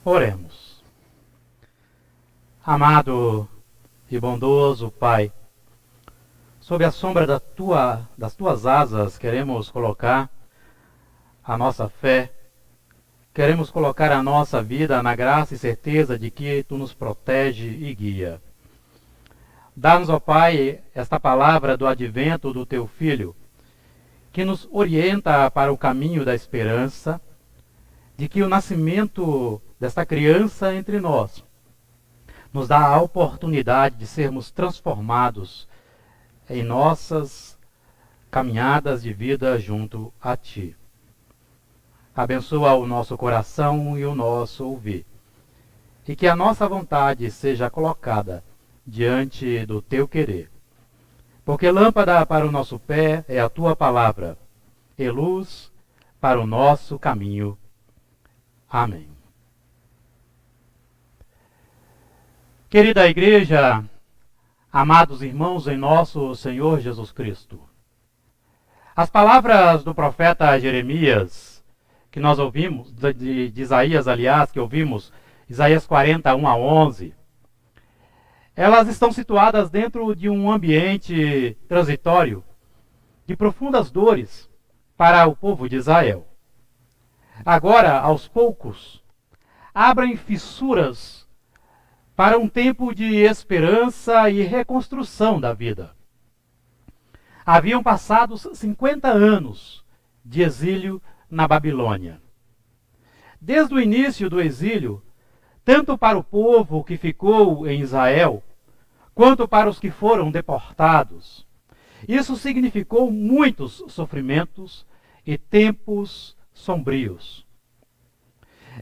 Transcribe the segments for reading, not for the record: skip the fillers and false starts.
Oremos. Amado e bondoso Pai, sob a sombra das tuas asas queremos colocar a nossa fé, queremos colocar a nossa vida na graça e certeza de que Tu nos protege e guia. Dá-nos, ó Pai, esta palavra do advento do Teu Filho, que nos orienta para o caminho da esperança, de que o nascimento desta criança entre nós nos dá a oportunidade de sermos transformados em nossas caminhadas de vida junto a Ti. Abençoa o nosso coração e o nosso ouvir, e que a nossa vontade seja colocada diante do Teu querer. Porque lâmpada para o nosso pé é a Tua palavra, e luz para o nosso caminho. Amém. Querida igreja, amados irmãos em nosso Senhor Jesus Cristo, as palavras do profeta Jeremias, que nós ouvimos, de Isaías, aliás, que ouvimos, Isaías 40, 1 a 11, elas estão situadas dentro de um ambiente transitório de profundas dores para o povo de Israel. Agora, aos poucos, abrem fissuras para um tempo de esperança e reconstrução da vida. Haviam passado 50 anos de exílio na Babilônia. Desde o início do exílio, tanto para o povo que ficou em Israel, quanto para os que foram deportados, isso significou muitos sofrimentos e tempos sombrios.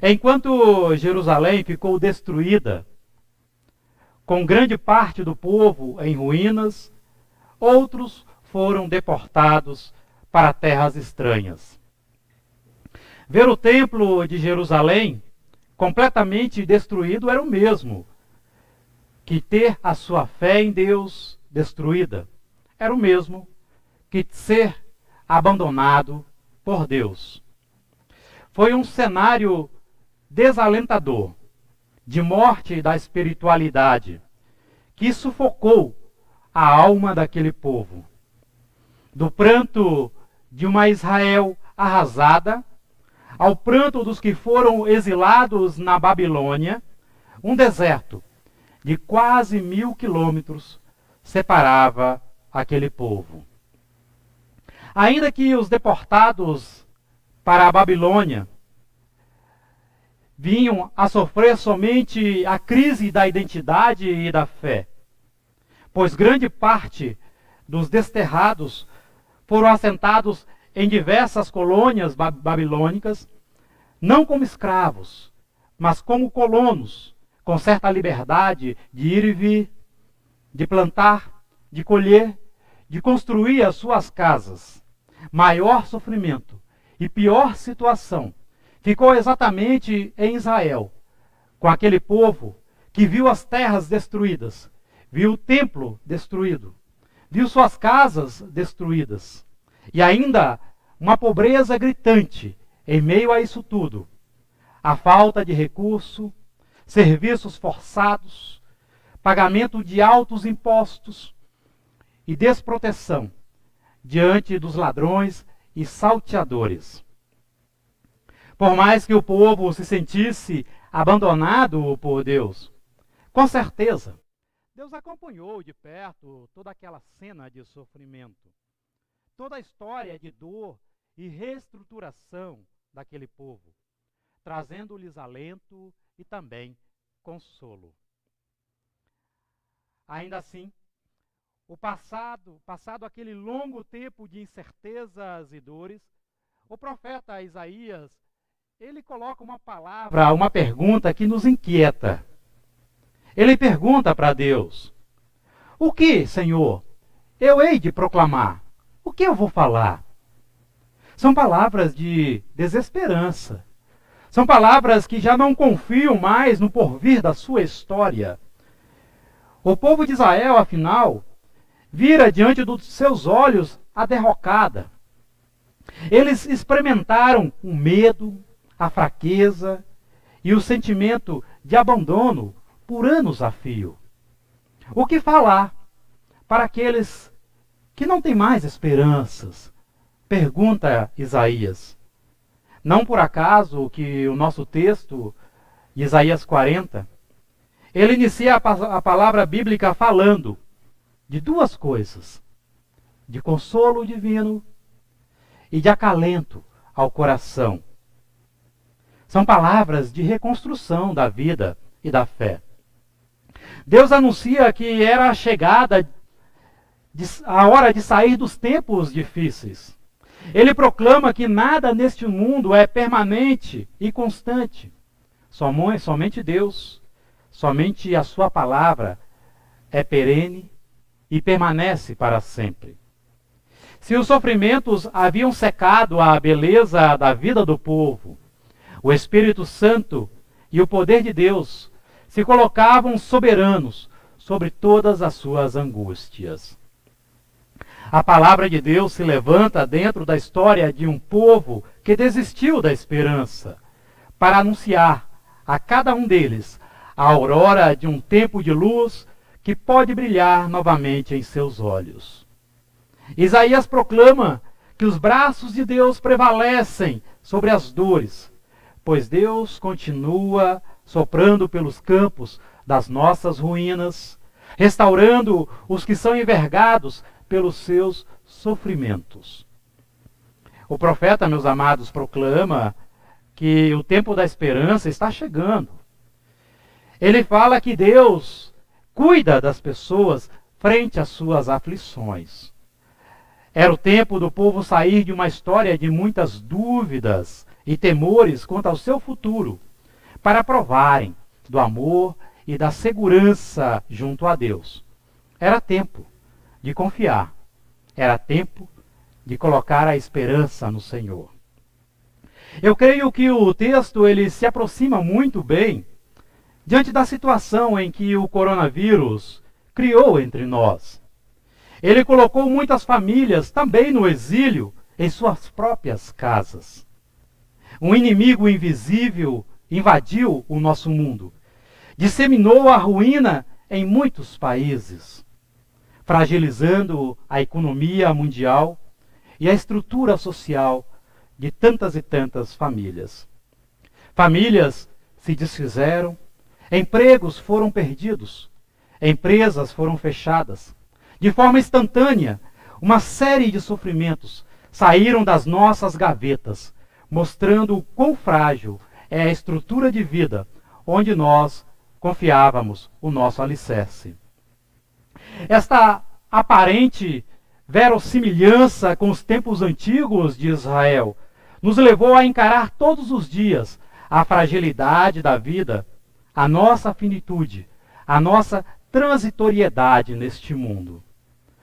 Enquanto Jerusalém ficou destruída, com grande parte do povo em ruínas, outros foram deportados para terras estranhas. Ver o templo de Jerusalém completamente destruído era o mesmo que ter a sua fé em Deus destruída. Era o mesmo que ser abandonado por Deus. Foi um cenário desalentador, de morte da espiritualidade, que sufocou a alma daquele povo. Do pranto de uma Israel arrasada, ao pranto dos que foram exilados na Babilônia, um deserto de quase 1000 quilômetros separava aquele povo. Ainda que os deportados para a Babilônia vinham a sofrer somente a crise da identidade e da fé, pois grande parte dos desterrados foram assentados em diversas colônias babilônicas, não como escravos, mas como colonos, com certa liberdade de ir e vir, de plantar, de colher, de construir as suas casas. Maior sofrimento e pior situação ficou exatamente em Israel, com aquele povo que viu as terras destruídas, viu o templo destruído, viu suas casas destruídas, e ainda uma pobreza gritante em meio a isso tudo. A falta de recurso, serviços forçados, pagamento de altos impostos e desproteção diante dos ladrões e salteadores. Por mais que o povo se sentisse abandonado por Deus, com certeza, Deus acompanhou de perto toda aquela cena de sofrimento, toda a história de dor e reestruturação daquele povo, trazendo-lhes alento e também consolo. Ainda assim, passado aquele longo tempo de incertezas e dores, o profeta Isaías, ele coloca uma palavra, uma pergunta que nos inquieta. Ele pergunta para Deus: o que, Senhor, eu hei de proclamar? O que eu vou falar? São palavras de desesperança. São palavras que já não confiam mais no porvir da sua história. O povo de Israel, afinal, vira diante dos seus olhos a derrocada. Eles experimentaram o medo, a fraqueza e o sentimento de abandono por anos a fio. O que falar para aqueles que não têm mais esperanças? Pergunta Isaías. Não por acaso que o nosso texto, Isaías 40, ele inicia a palavra bíblica falando de duas coisas: de consolo divino e de acalento ao coração. São palavras de reconstrução da vida e da fé. Deus anuncia que era a chegada, a hora de sair dos tempos difíceis. Ele proclama que nada neste mundo é permanente e constante. Somente Deus, somente a sua palavra é perene e permanece para sempre. Se os sofrimentos haviam secado a beleza da vida do povo, o Espírito Santo e o poder de Deus se colocavam soberanos sobre todas as suas angústias. A palavra de Deus se levanta dentro da história de um povo que desistiu da esperança, para anunciar a cada um deles a aurora de um tempo de luz que pode brilhar novamente em seus olhos. Isaías proclama que os braços de Deus prevalecem sobre as dores, pois Deus continua soprando pelos campos das nossas ruínas, restaurando os que são envergados pelos seus sofrimentos. O profeta, meus amados, proclama que o tempo da esperança está chegando. Ele fala que Deus cuida das pessoas frente às suas aflições. Era o tempo do povo sair de uma história de muitas dúvidas e temores quanto ao seu futuro, para provarem do amor e da segurança junto a Deus. Era tempo de confiar. Era tempo de colocar a esperança no Senhor. Eu creio que o texto ele se aproxima muito bem diante da situação em que o coronavírus criou entre nós. Ele colocou muitas famílias também no exílio em suas próprias casas. Um inimigo invisível invadiu o nosso mundo, disseminou a ruína em muitos países, fragilizando a economia mundial e a estrutura social de tantas e tantas famílias. Famílias se desfizeram, empregos foram perdidos, empresas foram fechadas. De forma instantânea, uma série de sofrimentos saíram das nossas gavetas, mostrando o quão frágil é a estrutura de vida onde nós confiávamos o nosso alicerce. Esta aparente verossimilhança com os tempos antigos de Israel nos levou a encarar todos os dias a fragilidade da vida, a nossa finitude, a nossa transitoriedade neste mundo.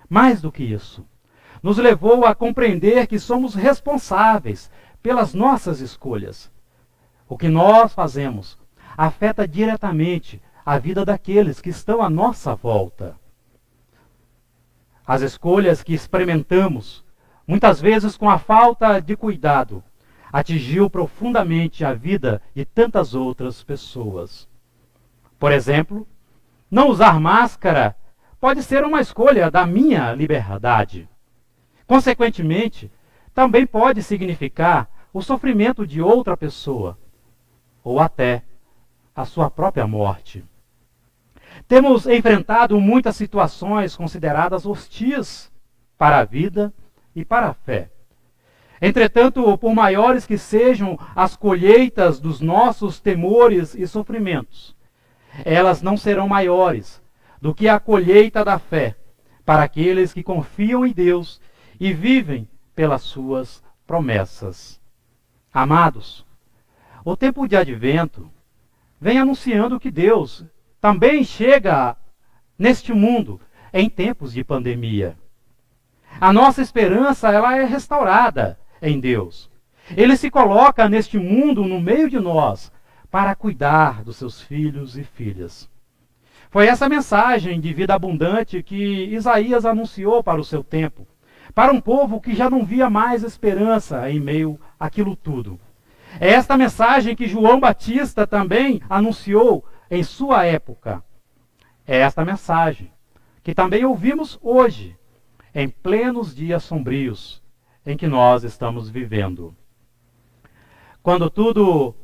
Mais do que isso, nos levou a compreender que somos responsáveis pelas nossas escolhas. O que nós fazemos afeta diretamente a vida daqueles que estão à nossa volta. As escolhas que experimentamos, muitas vezes com a falta de cuidado, atingiu profundamente a vida de tantas outras pessoas. Por exemplo, não usar máscara pode ser uma escolha da minha liberdade. Consequentemente, também pode significar o sofrimento de outra pessoa, ou até a sua própria morte. Temos enfrentado muitas situações consideradas hostis para a vida e para a fé. Entretanto, por maiores que sejam as colheitas dos nossos temores e sofrimentos, elas não serão maiores do que a colheita da fé para aqueles que confiam em Deus e vivem pelas suas promessas. Amados, o tempo de advento vem anunciando que Deus também chega neste mundo em tempos de pandemia. A nossa esperança ela é restaurada em Deus. Ele se coloca neste mundo no meio de nós para cuidar dos seus filhos e filhas. Foi essa mensagem de vida abundante que Isaías anunciou para o seu tempo, para um povo que já não via mais esperança em meio àquilo tudo. É esta mensagem que João Batista também anunciou em sua época. É esta mensagem que também ouvimos hoje, em plenos dias sombrios em que nós estamos vivendo. Quando tudo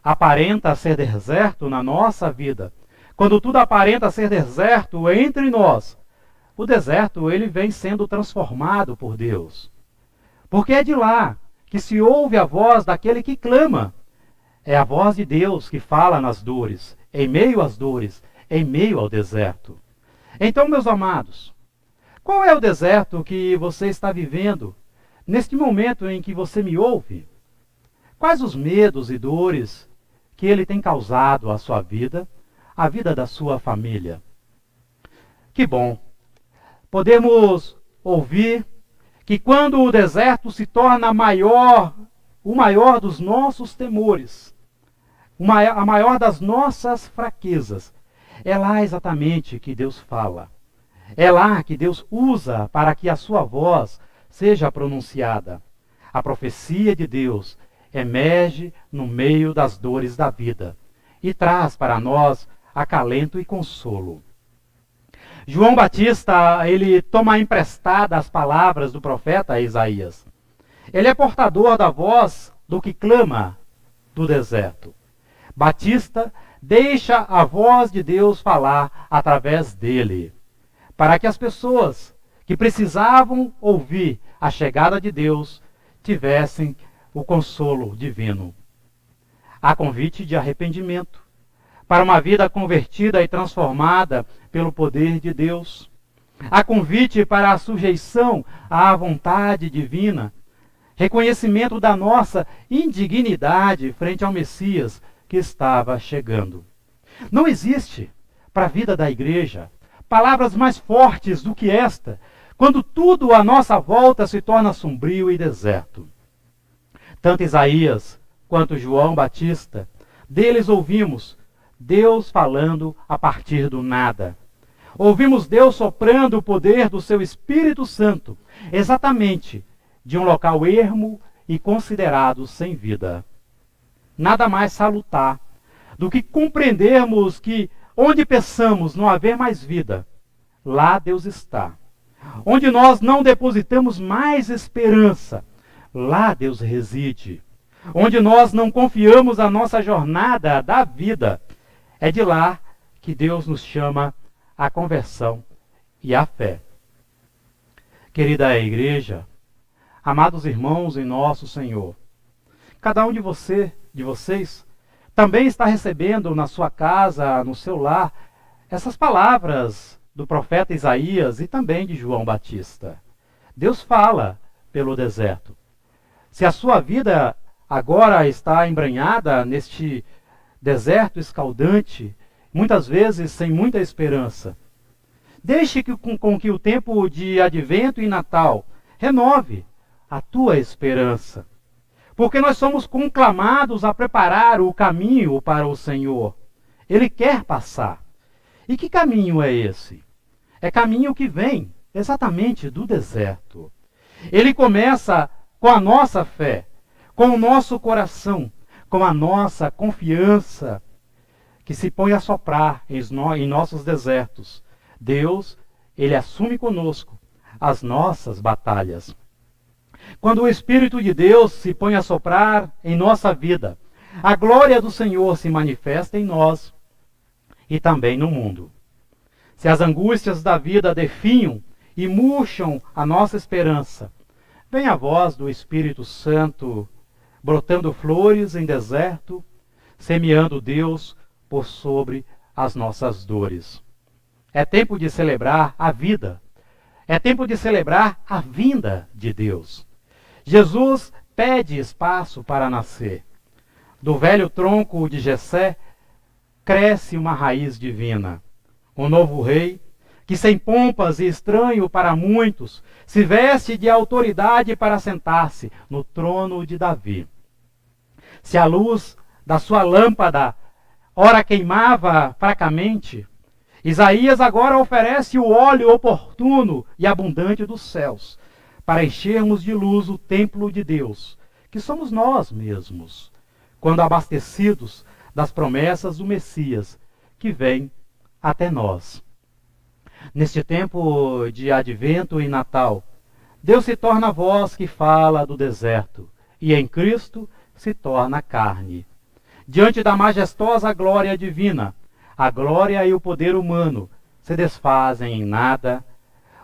aparenta ser deserto na nossa vida, quando tudo aparenta ser deserto entre nós, o deserto ele vem sendo transformado por Deus. Porque é de lá que se ouve a voz daquele que clama. É a voz de Deus que fala nas dores, em meio às dores, em meio ao deserto. Então, meus amados, qual é o deserto que você está vivendo neste momento em que você me ouve? Quais os medos e dores que ele tem causado à sua vida, à vida da sua família? Que bom! Podemos ouvir que quando o deserto se torna maior, o maior dos nossos temores, a maior das nossas fraquezas, é lá exatamente que Deus fala. É lá que Deus usa para que a sua voz seja pronunciada. A profecia de Deus emerge no meio das dores da vida e traz para nós acalento e consolo. João Batista, ele toma emprestada as palavras do profeta Isaías. Ele é portador da voz do que clama do deserto. Batista deixa a voz de Deus falar através dele, para que as pessoas que precisavam ouvir a chegada de Deus tivessem o consolo divino. Há convite de arrependimento para uma vida convertida e transformada pelo poder de Deus. Há convite para a sujeição à vontade divina, reconhecimento da nossa indignidade frente ao Messias que estava chegando. Não existe para a vida da igreja palavras mais fortes do que esta, quando tudo à nossa volta se torna sombrio e deserto. Tanto Isaías quanto João Batista, deles ouvimos Deus falando a partir do nada. Ouvimos Deus soprando o poder do seu Espírito Santo, exatamente de um local ermo e considerado sem vida. Nada mais salutar do que compreendermos que onde pensamos não haver mais vida, lá Deus está. Onde nós não depositamos mais esperança, lá Deus reside. Onde nós não confiamos a nossa jornada da vida, é de lá que Deus nos chama à conversão e à fé. Querida igreja, amados irmãos em nosso Senhor, cada um de vocês, também está recebendo na sua casa, no seu lar, essas palavras do profeta Isaías e também de João Batista. Deus fala pelo deserto. Se a sua vida agora está embranhada neste deserto escaldante, muitas vezes sem muita esperança, deixe com que o tempo de Advento e Natal renove a tua esperança. Porque nós somos conclamados a preparar o caminho para o Senhor. Ele quer passar. E que caminho é esse? É caminho que vem exatamente do deserto. Ele começa com a nossa fé, com o nosso coração, com a nossa confiança, que se põe a soprar em nossos desertos. Deus, Ele assume conosco as nossas batalhas. Quando o Espírito de Deus se põe a soprar em nossa vida, a glória do Senhor se manifesta em nós e também no mundo. Se as angústias da vida definham e murcham a nossa esperança, vem a voz do Espírito Santo, brotando flores em deserto, semeando Deus por sobre as nossas dores. É tempo de celebrar a vida. É tempo de celebrar a vinda de Deus. Jesus pede espaço para nascer. Do velho tronco de Jessé cresce uma raiz divina. Um novo rei, que sem pompas e estranho para muitos, se veste de autoridade para sentar-se no trono de Davi. Se a luz da sua lâmpada ora queimava fracamente, Isaías agora oferece o óleo oportuno e abundante dos céus, para enchermos de luz o templo de Deus, que somos nós mesmos. quando abastecidos das promessas do Messias que vem até nós. Neste tempo de Advento e Natal, Deus se torna a voz que fala do deserto, e em Cristo se torna carne. Diante da majestosa glória divina, a glória e o poder humano se desfazem em nada.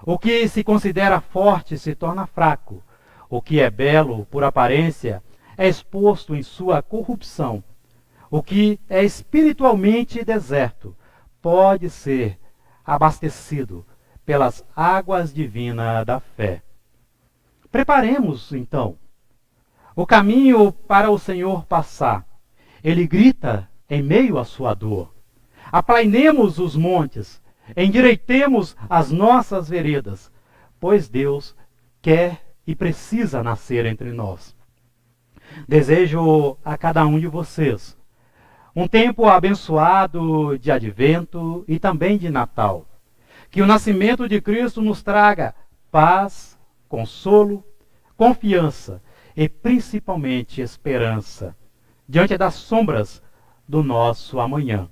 O que se considera forte se torna fraco. O que é belo por aparência é exposto em sua corrupção. O que é espiritualmente deserto pode ser abastecido pelas águas divinas da fé. Preparemos, então, o caminho para o Senhor passar. Ele grita em meio à sua dor. Aplainemos os montes, endireitemos as nossas veredas, pois Deus quer e precisa nascer entre nós. Desejo a cada um de vocês um tempo abençoado de Advento e também de Natal. Que o nascimento de Cristo nos traga paz, consolo, confiança e principalmente esperança diante das sombras do nosso amanhã.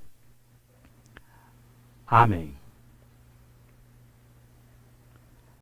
Amém.